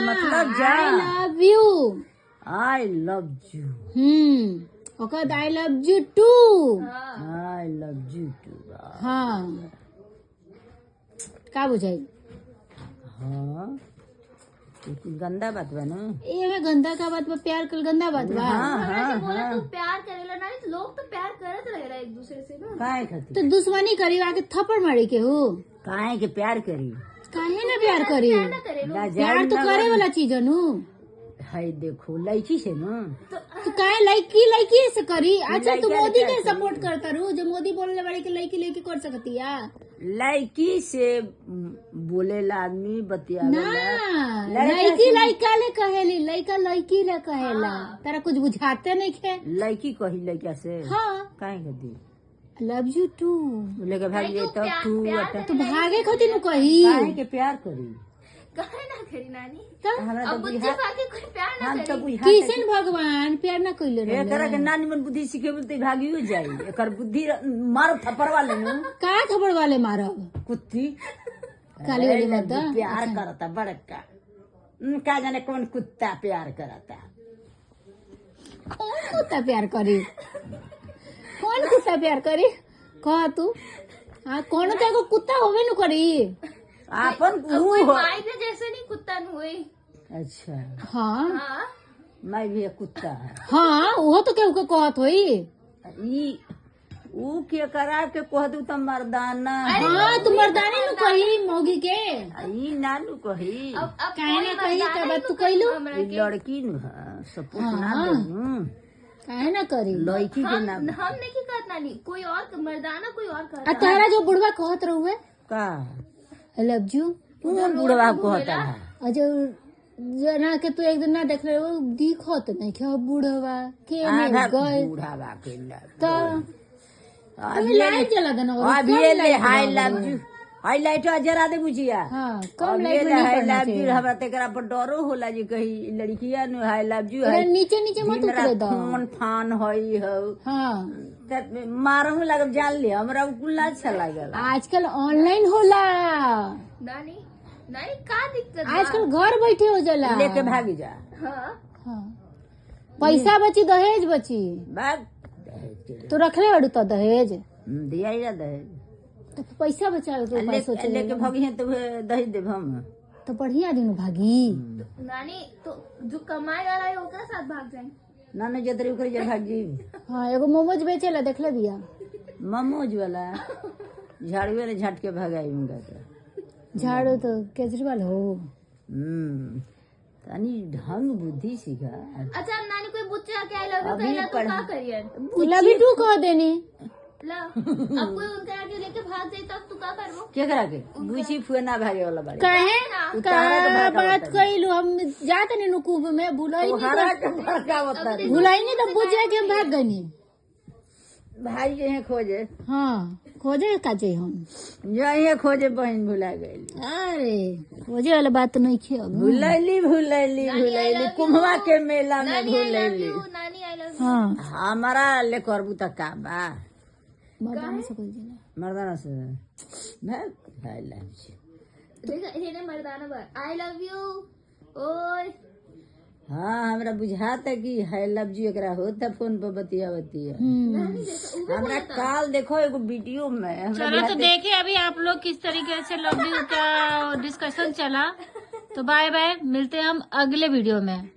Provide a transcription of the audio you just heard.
मतलब जा I love you. I love you. ओकर I love you too. I love you too. हाँ का बुझाई? हाँ गंदा बात बा ना। ये में गंदा का बात बा? प्यार कल गंदा बात बा? बोला तू प्यार करेला ना, लोग तो प्यार करत रहेला एक दूसरे से ना। काहे खातिर? तो दुश्मनी करी आके थप्पड़ मारी के हो? काहे के प्यार करी? काहे ना प्यार करी? प्यार तो करे वाला चीज है नु। है देखो लड़की से ना तो काहे लड़की से करी? अच्छा तू मोदी के सपोर्ट करता रू? जो मोदी बोलने वाली के लड़की कर सकती है? लड़की से बोलेला आदमी बतिया ना लड़की लड़का ले कहेली, लड़का लड़की ले कहेला। तेरा कुछ बुझाते नहीं खे? लड़की कही लड़का से हाँ काहे खातिर? लव यू टू लेके भाग जाए तब तो भागे खातिर नु कही? काहे के प्यार करी? काहे ना करी नानी? हमरा अब तो बुद्धि पाके कोई प्यार ना हम तो करी। किशन भगवान प्यार ना कइले एकरा के नानी मन बुद्धि सिखेबे तो भागियो जाई। एकर बुद्धि मारो थप्पड़ वाले नु का थप्पड़ वाले मारब? कुत्ती काली वाली मत प्यार करता बड़का। का जाने कौन कुत्ता प्यार करता? कौन कुत्ता प्यार करी? कौन कुत्ता प्यार करी? कह तू। हाँ कौन तो एगो कुत्ता होवे नु करी। आपन कोई माई ने जैसे नहीं कुत्ता न हुई। अच्छा हाँ हाँ मैं भी एक कुत्ता है। हाँ वो तो केहू के कहत होई। ई ऊ के करा के कह दू त मर्दाना। हाँ तू मर्दानी नु कही मौगी के। ई नानू कही अब काहे ना कही का बात तू कइलू? ई लड़की नु है सपोर्ट ना देनु। काहे ना करी? लड़की के नाम हम नहीं करत नानी, कोई और मर्दाना कोई और कर। आ तारा जो बुढ़वा कहत रहुए का आई लव यू कौन बुढ़वा कहता है? अजो जना के तू एक दिन ना देख रहे हो दिखत नहीं क्या बुढ़वा के में आधा गए बुढ़ावा के तो अभी लाइट जला देना और अभी कम ले लाइट हाई जला लव देना। यू हाई लाइट जरा दे बुझिया। हाँ कम अभी लाइट में ले नहीं हाई करना लव यू चाहिए। हमरा तेकरा पर डरो होला जी कही लड़किया नु हाई लव यू अरे है नीचे नीचे मत उतरे दो। फोन फान होई हो हाँ मारहू लगब जान ले हमरा कुल्ला अच्छा लागल। आजकल ऑनलाइन होला। नानी नानी का दिक्कत बा? आजकल घर बैठे हो जाला। लेके भाग जा। हाँ हाँ पैसा बची दहेज बची। भाग तो रखले अड़ू तो दहेज दिया ही दहेज तो पैसा बचावे के उपाय सोचे। लेके भागी तो दहेज देब हम। तो बढ़िया दिन भागी। नानी तो जो कमाए वाला है ओकरा साथ भाग जाए। ना ना जतरी ओकरे जा भाग जी। हाँ एगो मोमोज बेचेला देखले बिया। मोमोज वाला झाड़ू वाले झट के भगाई उनका के। झाड़ू तो केजरीवाल हो। तनी ढंग बुद्धि सीखा। अच्छा नानी कोई बुच्चा के आई लव यू अभी कहला तो पढ़- का करिए? लवी टू कह देनी। ला अब कोई उनका आगे लेके भाग जाए तब तू का करबो? क्या करा के बुची फुए ना भागे वाला बाड़ी। कहे उतारा तो का भड़का बात बताई। कइलू हम जात नहीं नुकूब में भुलाई नहीं हरा के भड़का बता दे। भुलाई नहीं तो बुझे के हम भाग गनी। भाई जे खोजे हाँ खोजे का चाहिए हम। यही खोजे बहन भुला गई। अरे खोजे वाला बात नहीं खे अब। भुलैली कुम्हवा के मेला में नानी आई लव भुलैली। यू, नानी आई लव यू। हाँ हमारा ले करबू तक का बा मर्दाना से कोई जना। मर्दाना से भाग हाय लव यू। देखा इन्हें मर्दाना बात आई लव यू। ओए हाँ हमरा बुझाता कि हाय लव यू एकरा होता फोन पर बतिया हमरा काल देखो एगो वीडियो में हमरा चलो तो देखे अभी आप लोग किस तरीके से लव यू का डिस्कशन चला। तो बाय बाय, मिलते हैं हम अगले वीडियो में।